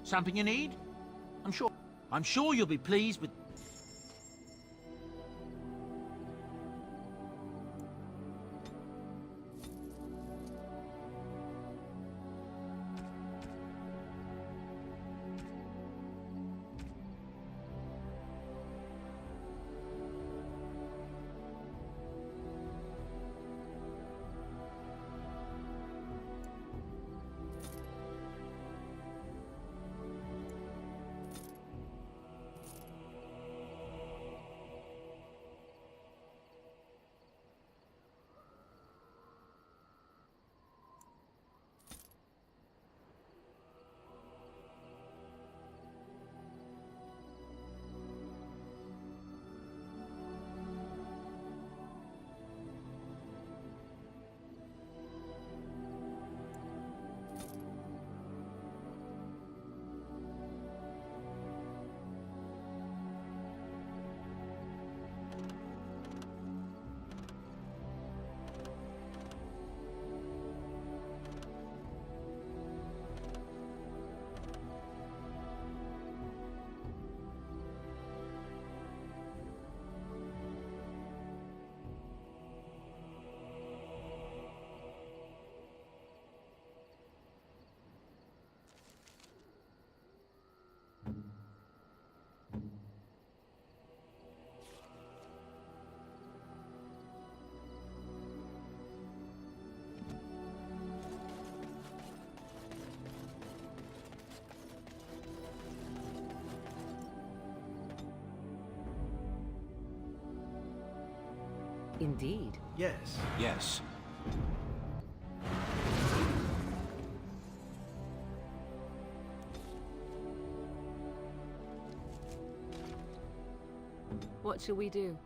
Something you need? I'm sure. I'm sure you'll be pleased with. Indeed. Yes. Yes. What shall we do?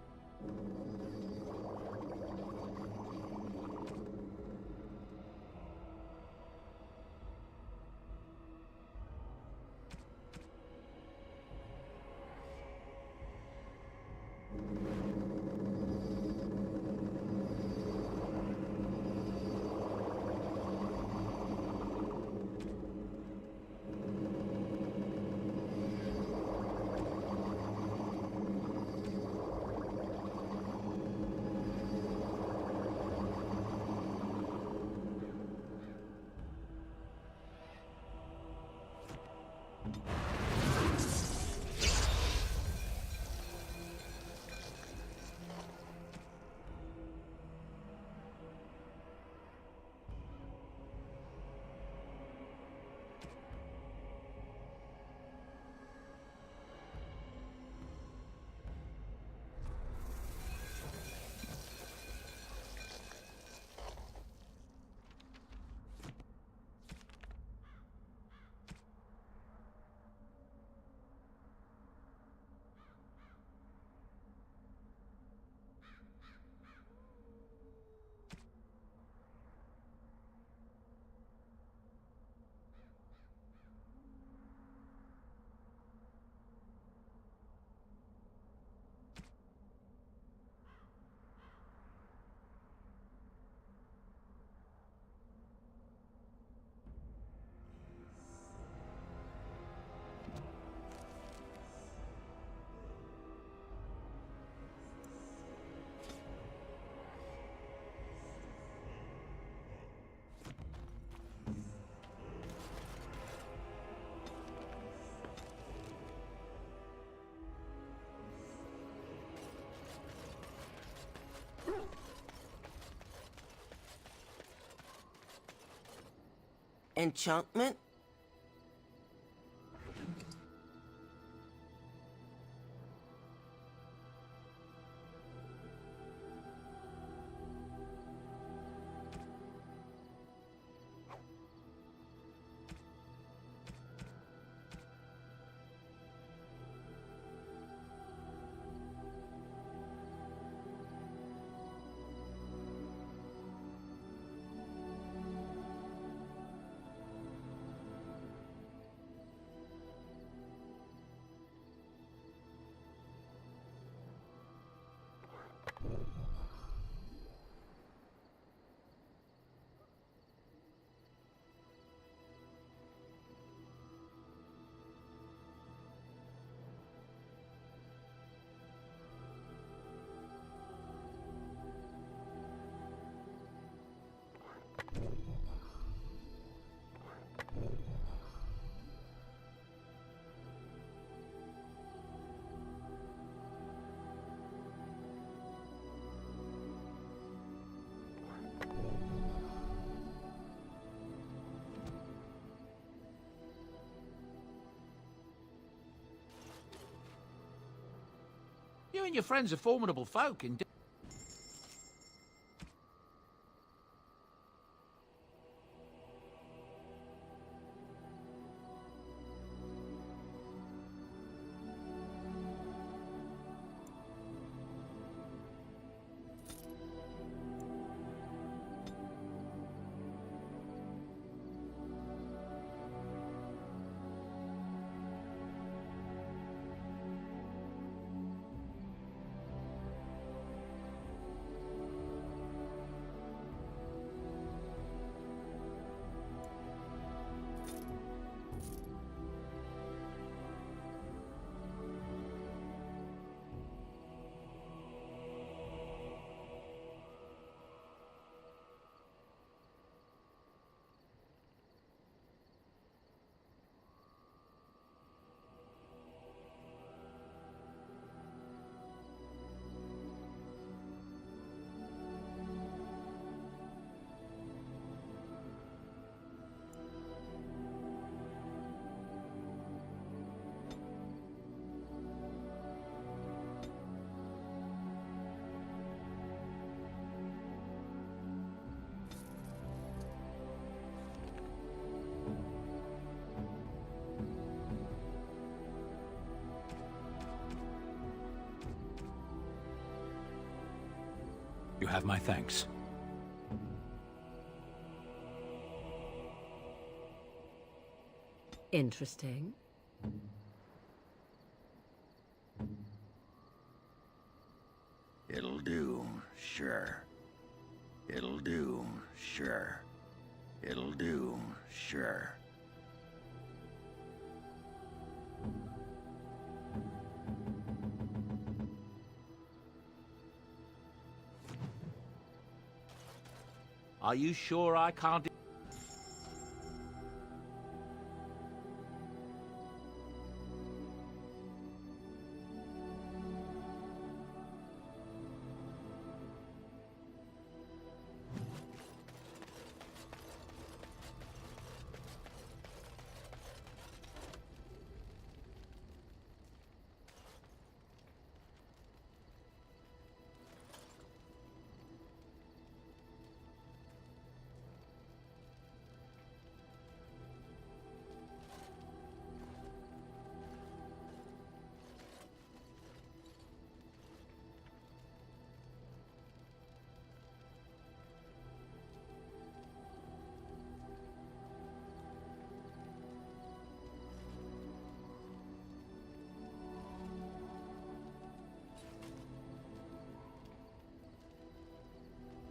Enchantment? You and your friends are formidable folk, indeed. You have my thanks. Interesting. It'll do, sure. It'll do, sure. It'll do, sure. Are you sure I can't...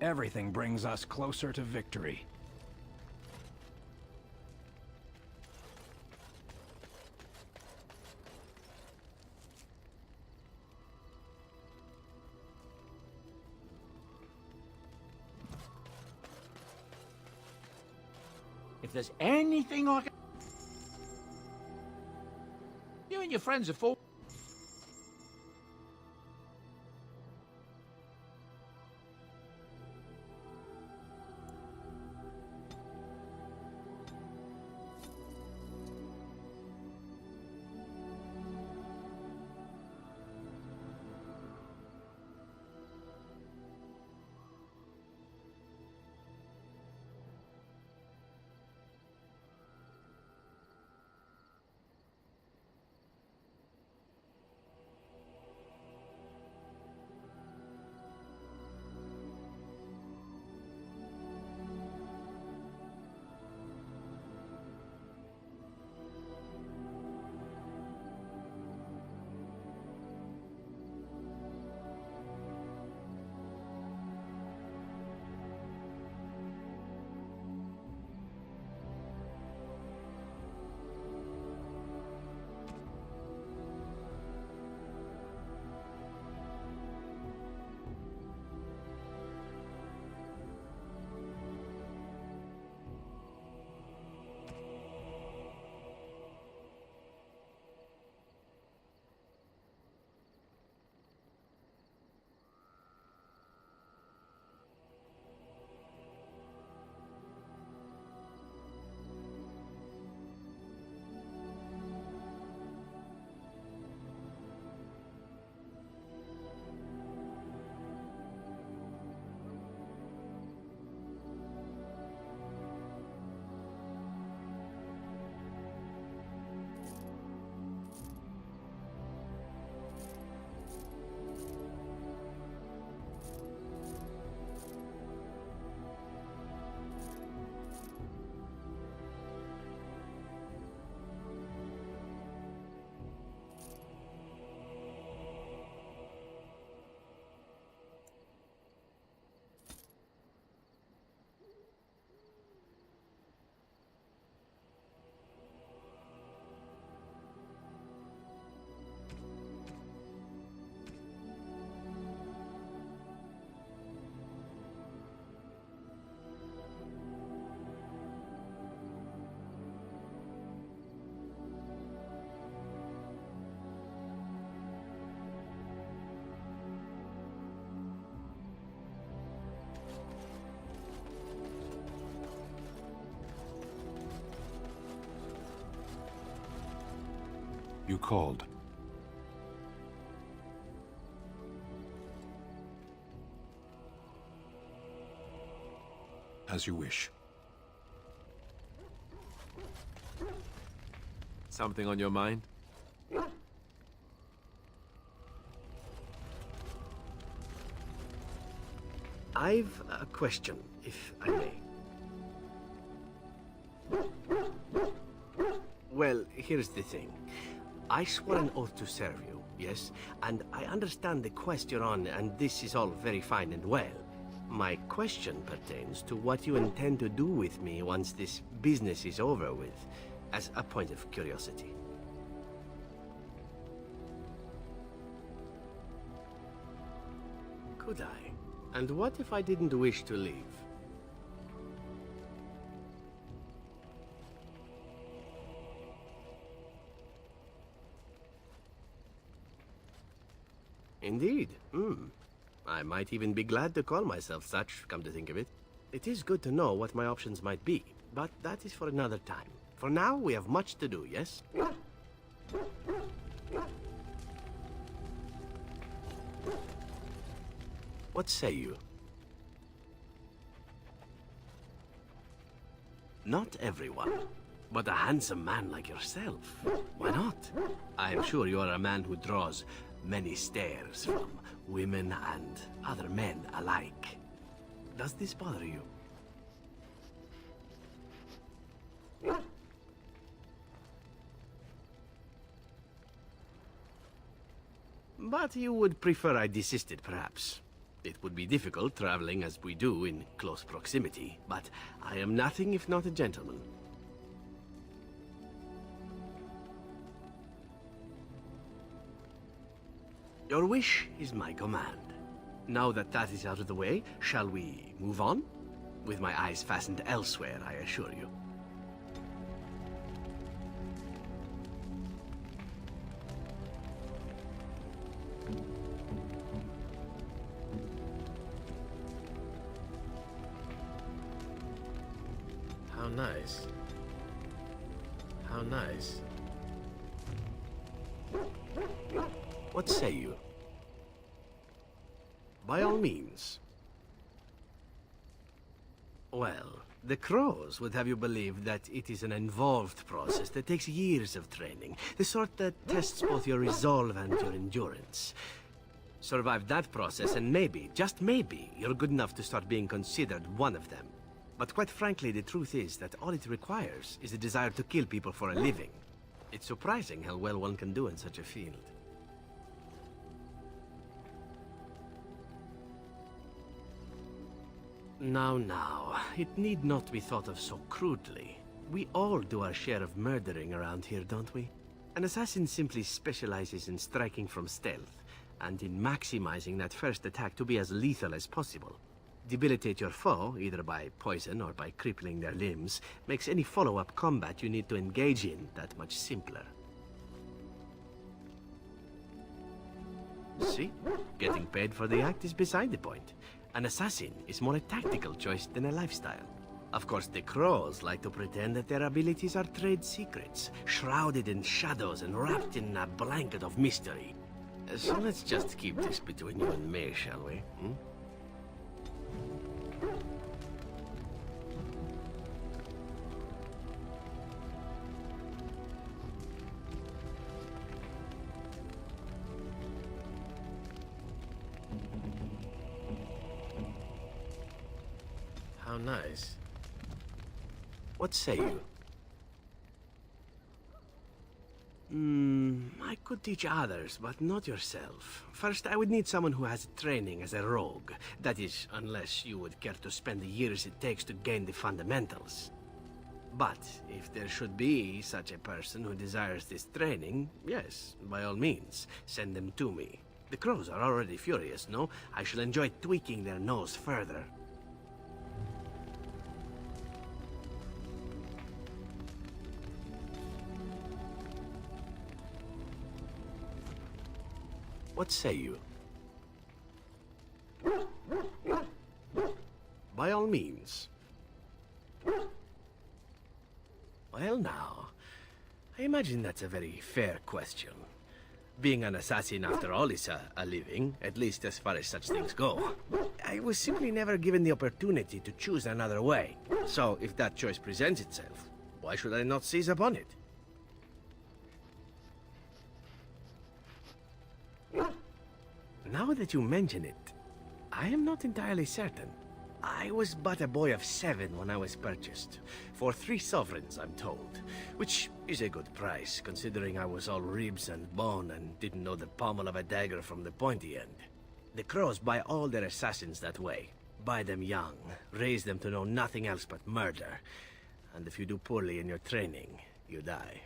Everything brings us closer to victory. If there's anything I can... You and your friends are for... You called. As you wish. Something on your mind? I've a question, if I may. Well, here's the thing. I swore an oath to serve you, yes? And I understand the quest you're on, and this is all very fine and well. My question pertains to what you intend to do with me once this business is over with, as a point of curiosity. Could I? And what if I didn't wish to leave? Indeed. I might even be glad to call myself such, come to think of it. It is good to know what my options might be, but that is for another time. For now, we have much to do, yes? What say you? Not everyone, but a handsome man like yourself. Why not? I am sure you are a man who draws many stares from women and other men alike. Does this bother you? But you would prefer I desisted, perhaps. It would be difficult traveling as we do in close proximity, but I am nothing if not a gentleman. Your wish is my command. Now that that is out of the way, shall we move on? With my eyes fastened elsewhere, I assure you. How nice. How nice. What say you? By all means. Well, the Crows would have you believe that it is an involved process that takes years of training, the sort that tests both your resolve and your endurance. Survive that process and maybe, just maybe, you're good enough to start being considered one of them. But quite frankly, the truth is that all it requires is a desire to kill people for a living. It's surprising how well one can do in such a field. Now, it need not be thought of so crudely. We all do our share of murdering around here, don't we? An assassin simply specializes in striking from stealth, and in maximizing that first attack to be as lethal as possible. Debilitate your foe, either by poison or by crippling their limbs, makes any follow-up combat you need to engage in that much simpler. See? Getting paid for the act is beside the point. An assassin is more a tactical choice than a lifestyle. Of course, the Crows like to pretend that their abilities are trade secrets, shrouded in shadows and wrapped in a blanket of mystery. So let's just keep this between you and me, shall we? How nice. What say you? I could teach others, but not yourself. First, I would need someone who has training as a rogue. That is, unless you would care to spend the years it takes to gain the fundamentals. But if there should be such a person who desires this training, yes, by all means, send them to me. The Crows are already furious, no? I shall enjoy tweaking their nose further. What say you? By all means. Well now, I imagine that's a very fair question. Being an assassin, after all, is a living, at least as far as such things go. I was simply never given the opportunity to choose another way. So, if that choice presents itself, why should I not seize upon it? Now that you mention it, I am not entirely certain. I was but a boy of 7 when I was purchased. For 3 sovereigns, I'm told. Which is a good price, considering I was all ribs and bone and didn't know the pommel of a dagger from the pointy end. The Crows buy all their assassins that way. Buy them young, raise them to know nothing else but murder. And if you do poorly in your training, you die.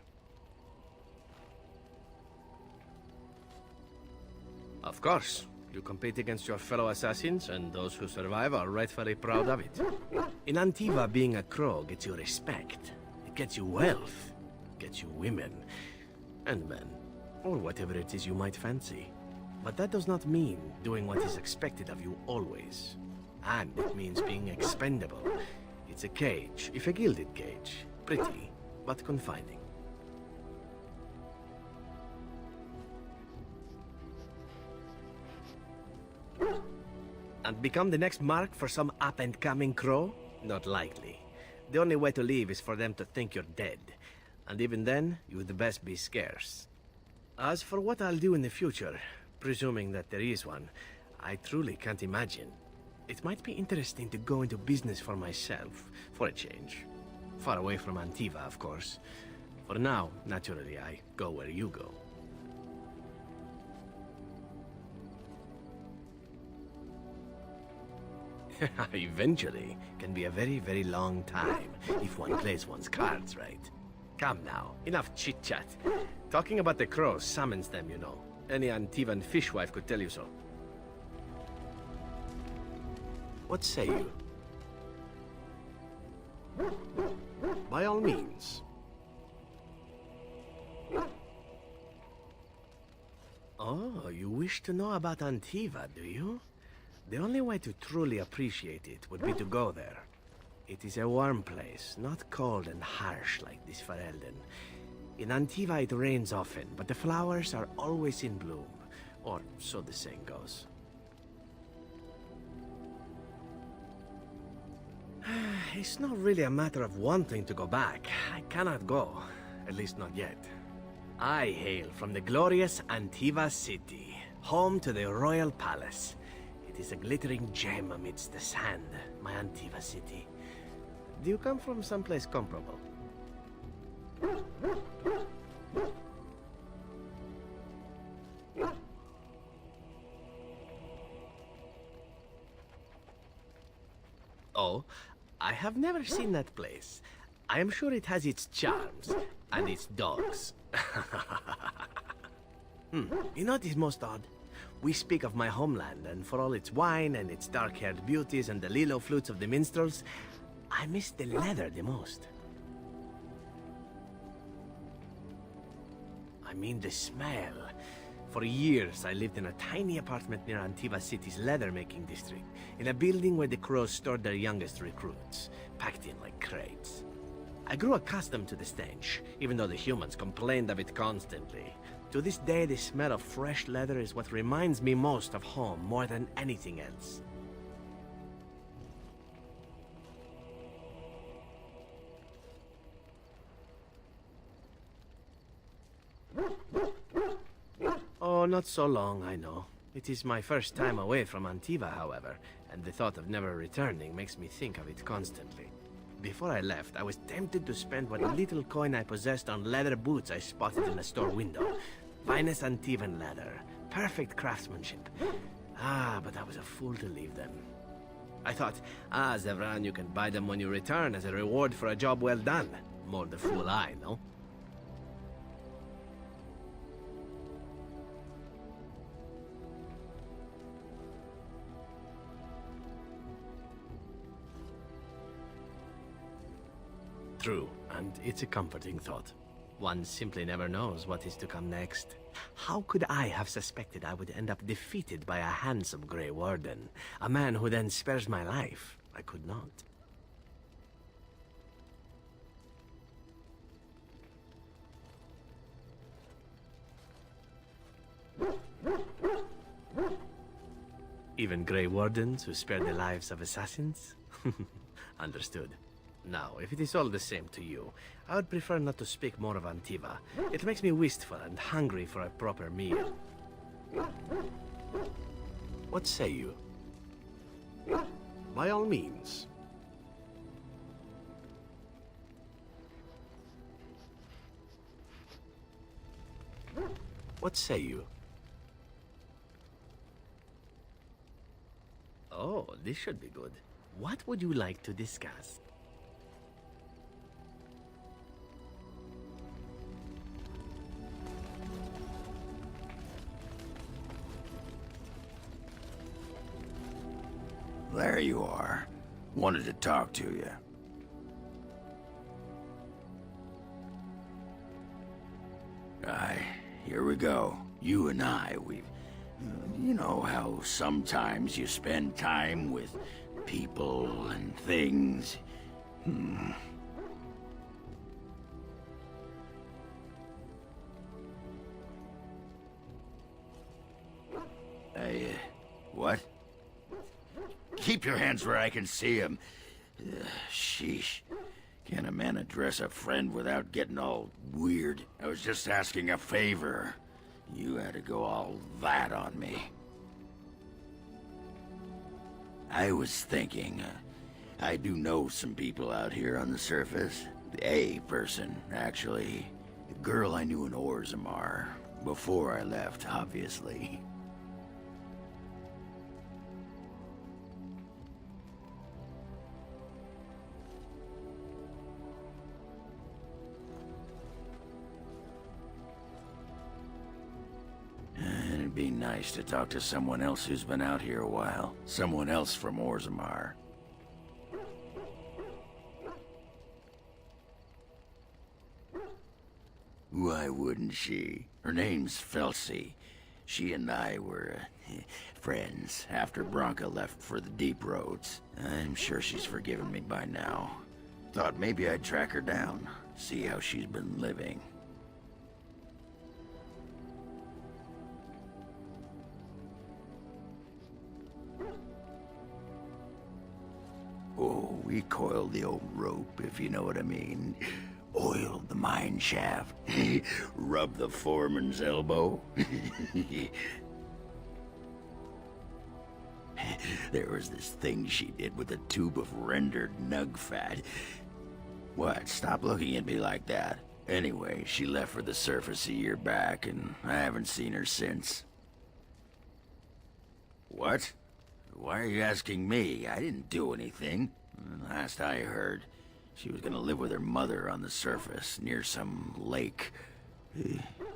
Of course. You compete against your fellow assassins, and those who survive are rightfully proud of it. In Antiva, being a crow gets you respect. It gets you wealth. It gets you women. And men. Or whatever it is you might fancy. But that does not mean doing what is expected of you always. And it means being expendable. It's a cage, if a gilded cage. Pretty, but confining. And become the next mark for some up-and-coming crow? Not likely. The only way to leave is for them to think you're dead. And even then, you'd best be scarce. As for what I'll do in the future, presuming that there is one, I truly can't imagine. It might be interesting to go into business for myself, for a change. Far away from Antiva, of course. For now, naturally, I go where you go. Eventually can be a very, very long time if one plays one's cards right. Come now, enough chit-chat. Talking about the crows summons them, you know. Any Antivan fishwife could tell you so. What say you? By all means. Oh, you wish to know about Antiva, do you? The only way to truly appreciate it would be to go there. It is a warm place, not cold and harsh like this Ferelden. In Antiva it rains often, but the flowers are always in bloom. Or so the saying goes. It's not really a matter of wanting to go back. I cannot go. At least not yet. I hail from the glorious Antiva city, home to the royal palace. It is a glittering gem amidst the sand, my Antiva city. Do you come from someplace comparable? Oh, I have never seen that place. I am sure it has its charms, and its dogs. You know what is most odd? We speak of my homeland, and for all its wine and its dark-haired beauties and the lilo flutes of the minstrels, I miss the leather the most. I mean the smell. For years, I lived in a tiny apartment near Antiva City's leather-making district, in a building where the crows stored their youngest recruits, packed in like crates. I grew accustomed to the stench, even though the humans complained of it constantly. To this day, the smell of fresh leather is what reminds me most of home, more than anything else. Oh, not so long, I know. It is my first time away from Antiva, however, and the thought of never returning makes me think of it constantly. Before I left, I was tempted to spend what little coin I possessed on leather boots I spotted in a store window. Finest Antivan leather, perfect craftsmanship. Ah, but I was a fool to leave them. I thought, Zevran, you can buy them when you return as a reward for a job well done. More the fool I, no? True, and it's a comforting thought. One simply never knows what is to come next. How could I have suspected I would end up defeated by a handsome Grey Warden? A man who then spares my life? I could not. Even Grey Wardens who spare the lives of assassins? Understood. Now, if it is all the same to you, I would prefer not to speak more of Antiva. It makes me wistful and hungry for a proper meal. What say you? By all means. What say you? Oh, this should be good. What would you like to discuss? There you are. Wanted to talk to you. Aye, here we go. You and I, we've... You know how sometimes you spend time with people and things? What? Keep your hands where I can see them. Sheesh. Can a man address a friend without getting all weird? I was just asking a favor. You had to go all that on me. I was thinking, I do know some people out here on the surface. A person, actually. The girl I knew in Orzammar. Before I left, obviously. It'd be nice to talk to someone else who's been out here a while. Someone else from Orzammar. Why wouldn't she? Her name's Felsi. She and I were, friends after Branka left for the deep roads. I'm sure she's forgiven me by now. Thought maybe I'd track her down, see how she's been living. Oh, we coiled the old rope, if you know what I mean. Oiled the mine shaft. Rubbed the foreman's elbow. There was this thing she did with a tube of rendered nug fat. What? Stop looking at me like that. Anyway, she left for the surface a year back, and I haven't seen her since. What? Why are you asking me? I didn't do anything. Last I heard, she was gonna live with her mother on the surface, near some lake.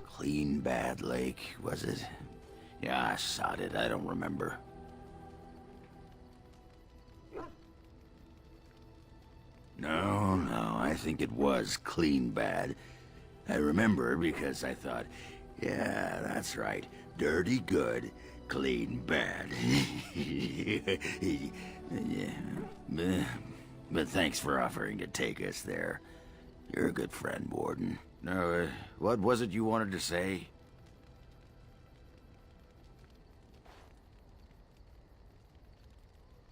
Clean Bad Lake, was it? Yeah, I sod it, I don't remember. No, I think it was Clean Bad. I remember because I thought, yeah, that's right, dirty good. Clean bad. Yeah. But thanks for offering to take us there. You're a good friend, Warden. No, what was it you wanted to say?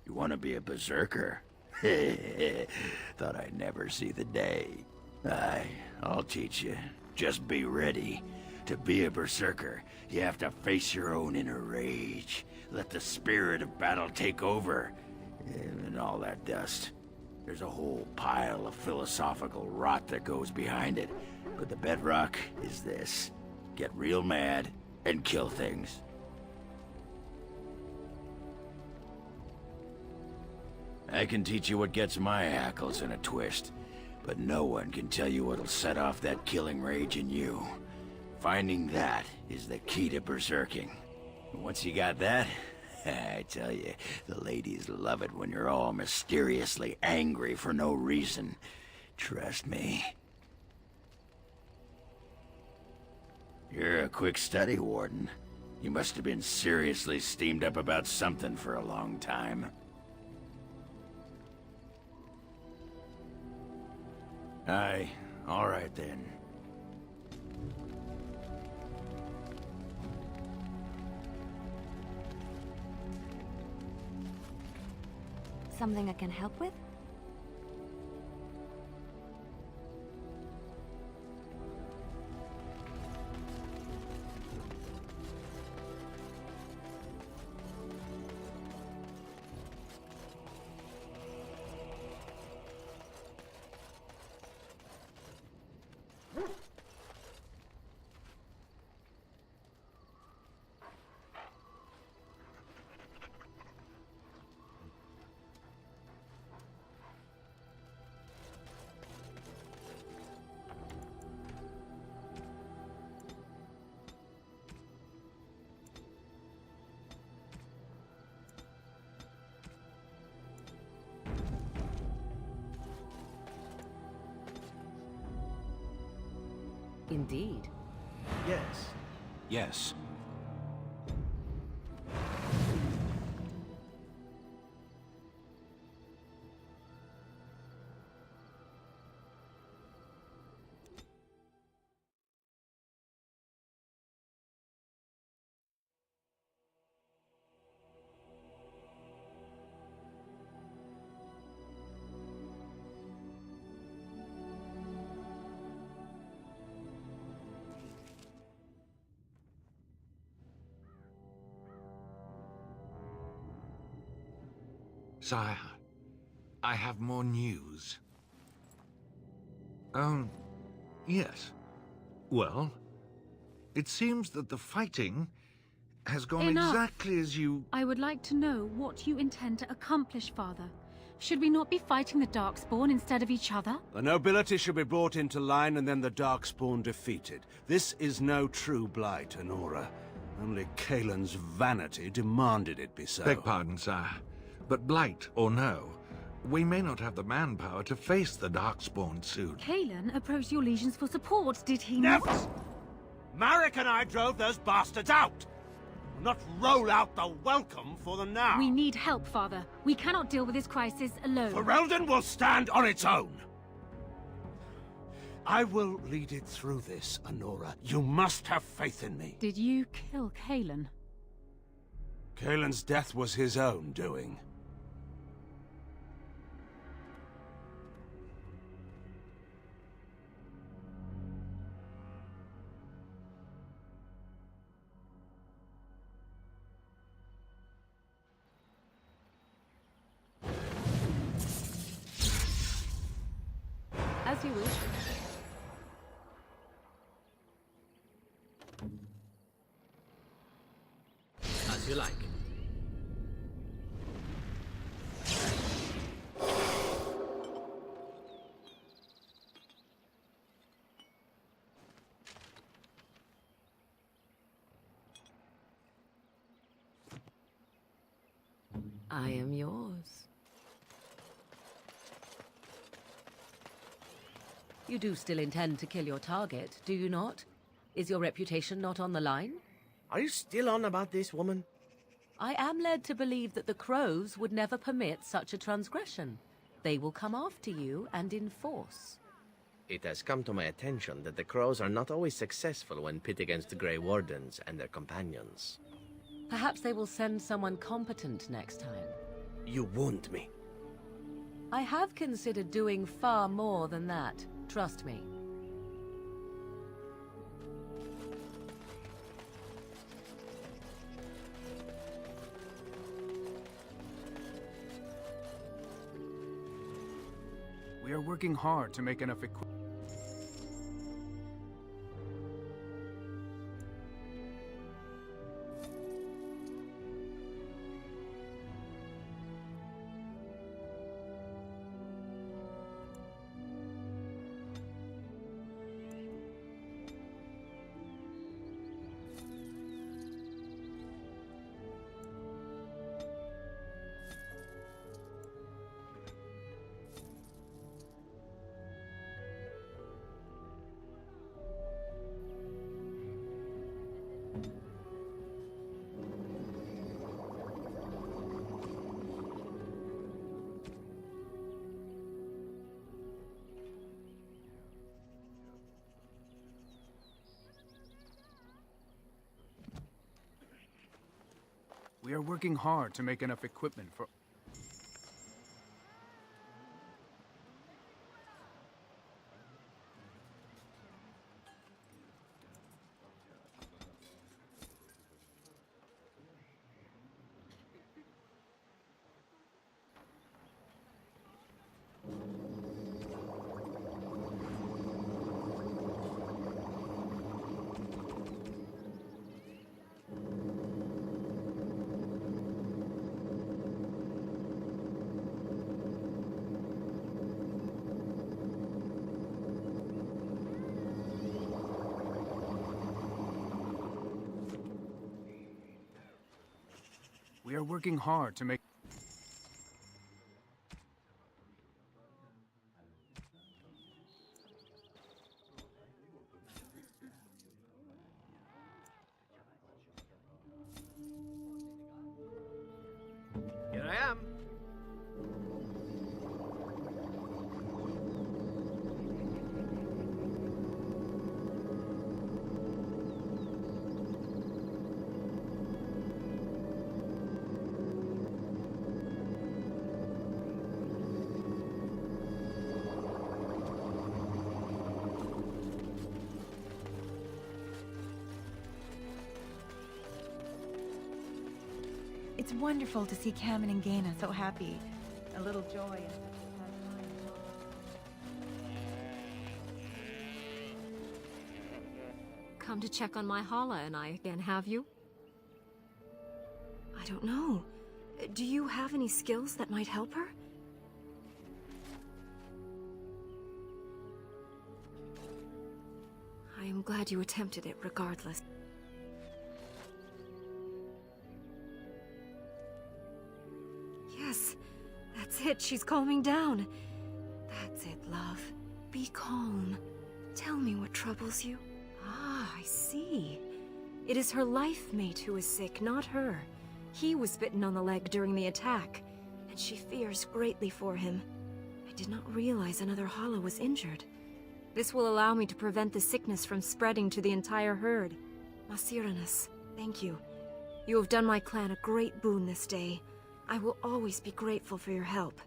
You want to be a berserker? Thought I'd never see the day. Aye, I'll teach you. Just be ready. To be a berserker, you have to face your own inner rage. Let the spirit of battle take over. And all that dust. There's a whole pile of philosophical rot that goes behind it. But the bedrock is this. Get real mad and kill things. I can teach you what gets my hackles in a twist. But no one can tell you what'll set off that killing rage in you. Finding that is the key to berserking. Once you got that, I tell you, the ladies love it when you're all mysteriously angry for no reason. Trust me. You're a quick study, Warden. You must have been seriously steamed up about something for a long time. Aye, all right then. Something I can help with? Indeed. Yes. Yes. Sire, I have more news. Oh, yes. Well, it seems that the fighting has gone Enough. exactly as you... I would like to know what you intend to accomplish, Father. Should we not be fighting the Darkspawn instead of each other? The nobility should be brought into line and then the Darkspawn defeated. This is no true blight, Honora. Only Kaelin's vanity demanded it be so. Beg pardon, sire. But blight or no, we may not have the manpower to face the Darkspawn soon. Kaelin approached your legions for support, did he Never! not? Marek and I drove those bastards out! Not roll out the welcome for them now! We need help, Father. We cannot deal with this crisis alone. Ferelden will stand on its own! I will lead it through this, Honora. You must have faith in me. Did you kill Kaelin? Kaelin's death was his own doing. As you wish. As you like. I am yours. You do still intend to kill your target, do you not? Is your reputation not on the line? Are you still on about this woman? I am led to believe that the Crows would never permit such a transgression. They will come after you and in force. It has come to my attention that the Crows are not always successful when pit against the Grey Wardens and their companions. Perhaps they will send someone competent next time. You wound me. I have considered doing far more than that. Trust me. We are working hard to make enough equipment. We are working hard to make enough equipment for... We are working hard to make... Here I am. It's wonderful to see Cameron and Gaina so happy. A little joy in such a sad time. Come to check on my Hala and I again, have you? I don't know. Do you have any skills that might help her? I am glad you attempted it regardless. Yes, that's it. She's calming down. That's it, love. Be calm. Tell me what troubles you. Ah, I see. It is her life mate who is sick, not her. He was bitten on the leg during the attack, and she fears greatly for him. I did not realize another Hala was injured. This will allow me to prevent the sickness from spreading to the entire herd. Masiranus, thank you. You have done my clan a great boon this day. I will always be grateful for your help.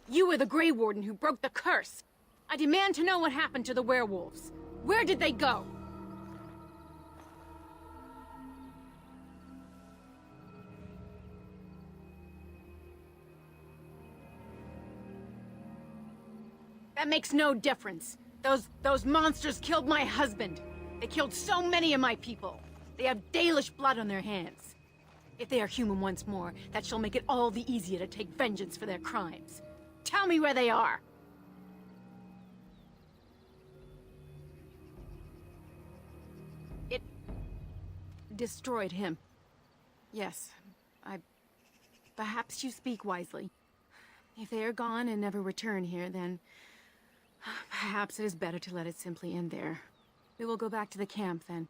You were the Grey Warden who broke the curse. I demand to know what happened to the werewolves. Where did they go? That makes no difference. Those monsters killed my husband. They killed so many of my people. They have Dalish blood on their hands. If they are human once more, that shall make it all the easier to take vengeance for their crimes. Tell me where they are! It destroyed him. Yes, perhaps you speak wisely. If they are gone and never return here, then perhaps it is better to let it simply end there. We will go back to the camp, then.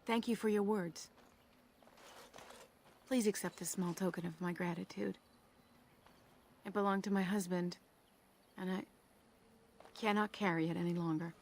Thank you for your words. Please accept this small token of my gratitude. It belonged to my husband, and I cannot carry it any longer.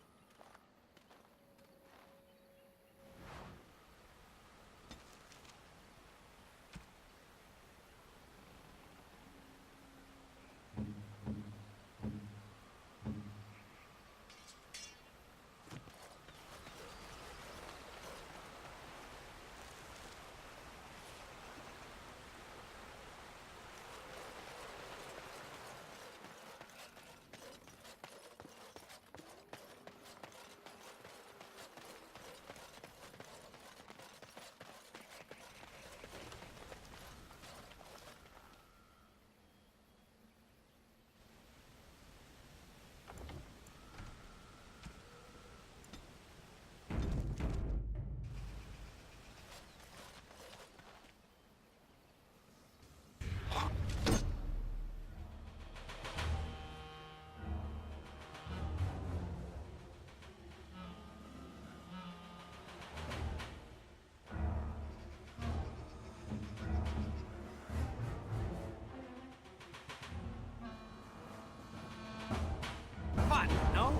What? No?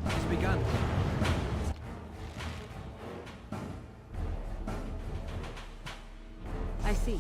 It's begun. I see.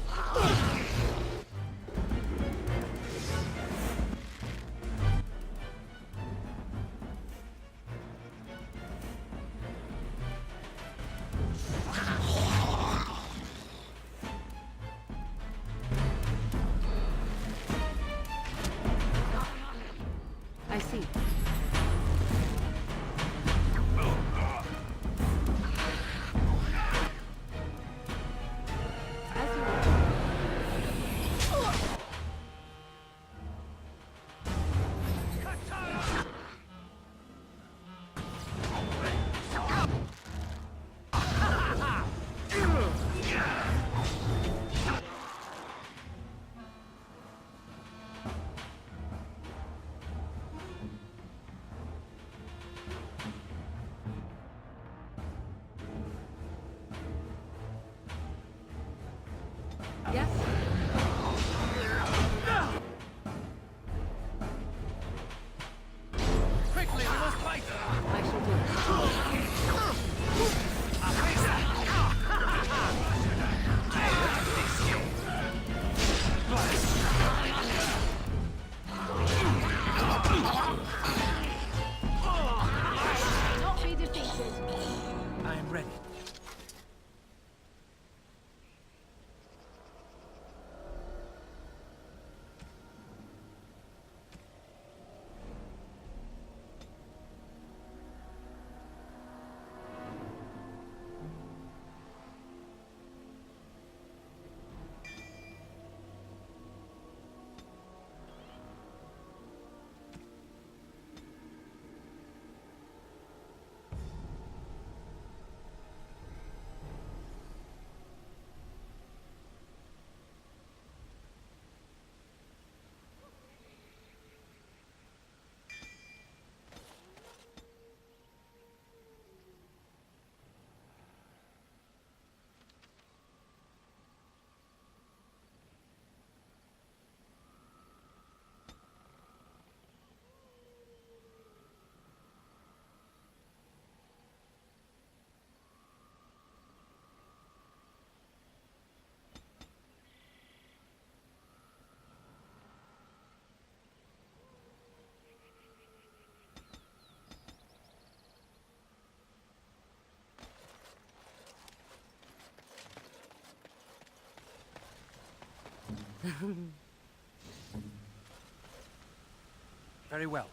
Yes? Quickly, we must fight! I shall do it. Not be defeated. I am ready. Very well.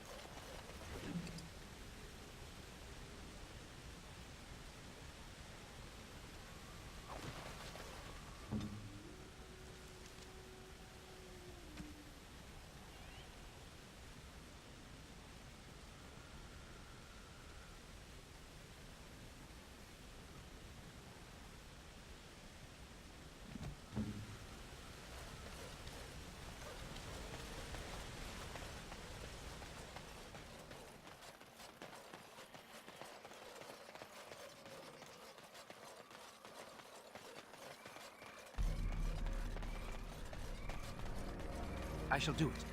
I shall do it.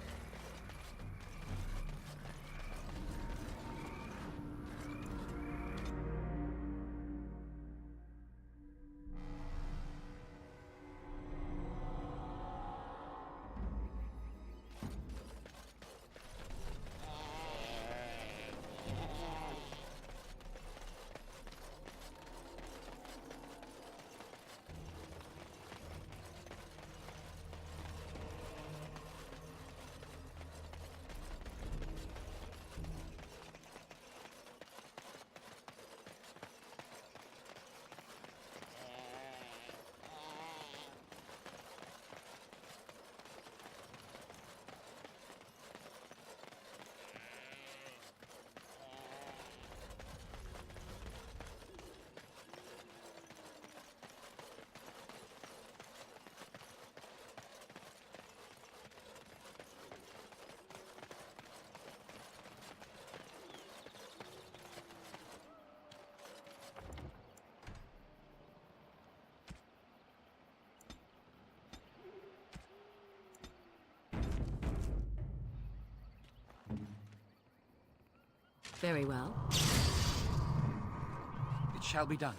Very well. It shall be done.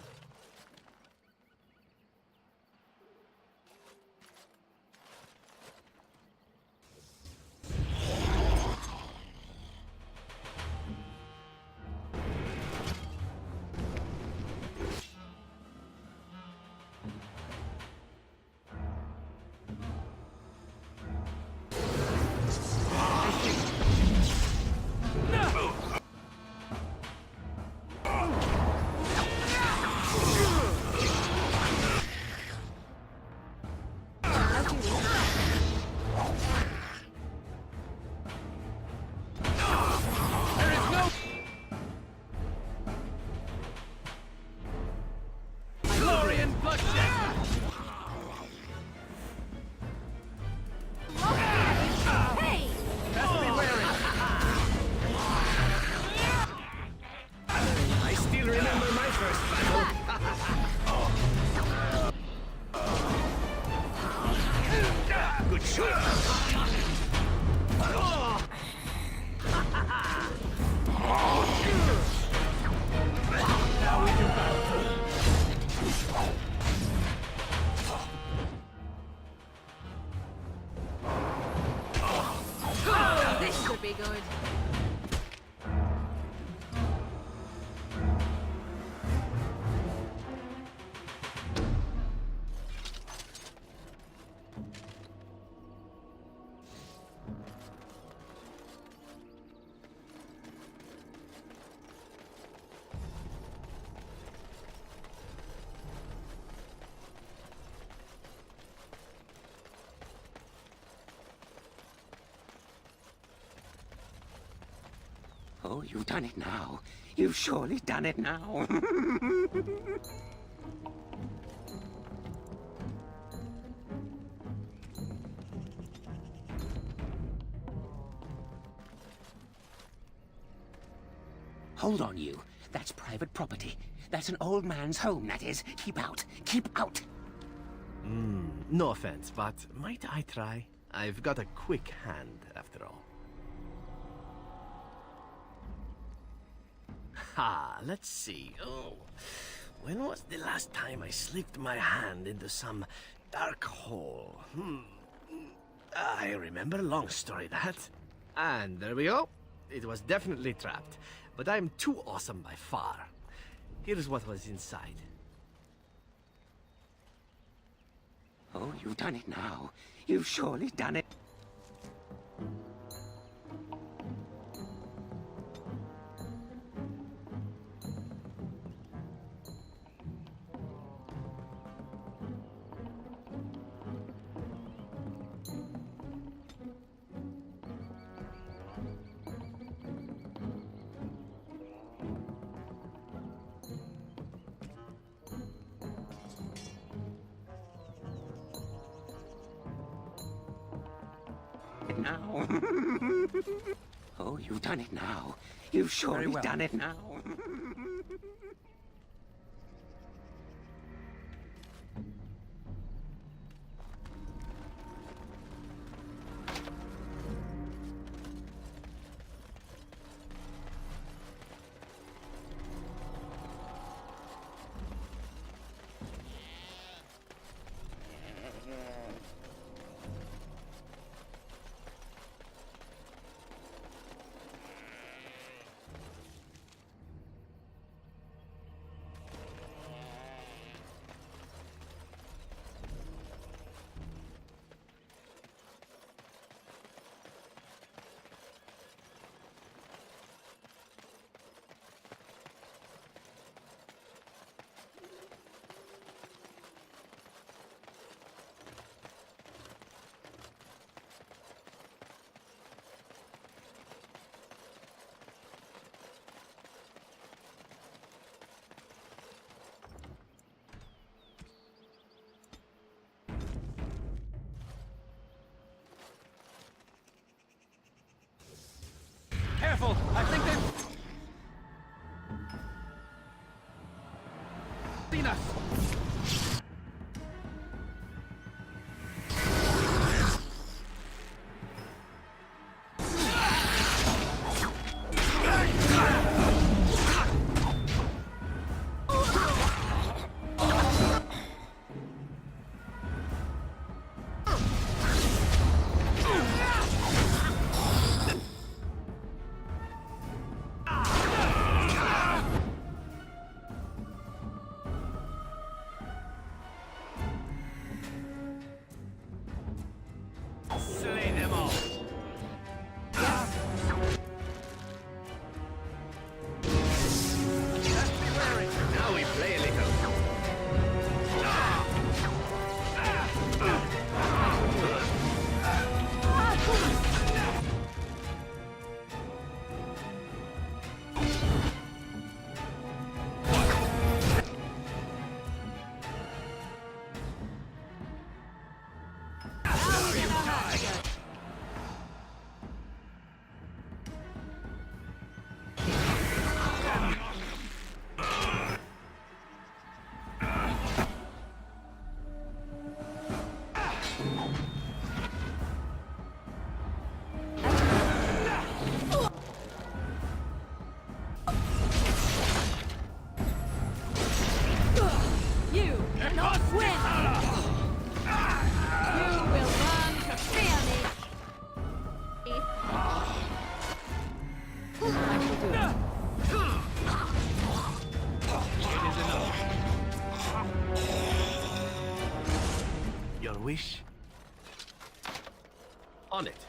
be good. Oh, you've done it now. You've surely done it now. Hold on, you. That's private property. That's an old man's home, that is. Keep out. Keep out. No offense, but might I try? I've got a quick hand, after all. Ha, let's see. Oh, when was the last time I slipped my hand into some dark hole? I remember, long story that. And there we go. It was definitely trapped, but I'm too awesome by far. Here's what was inside. Oh, you've done it now. You've surely done it. Now. Oh, you've done it now. You've surely done it now. Careful! I think they've seen us! Slay them all! Just be wary. Now we play a little. wish? On it.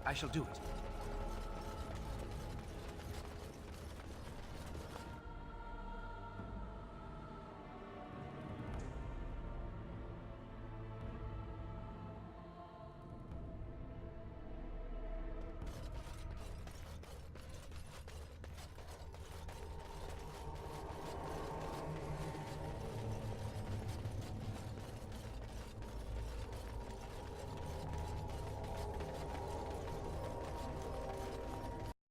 I shall do it.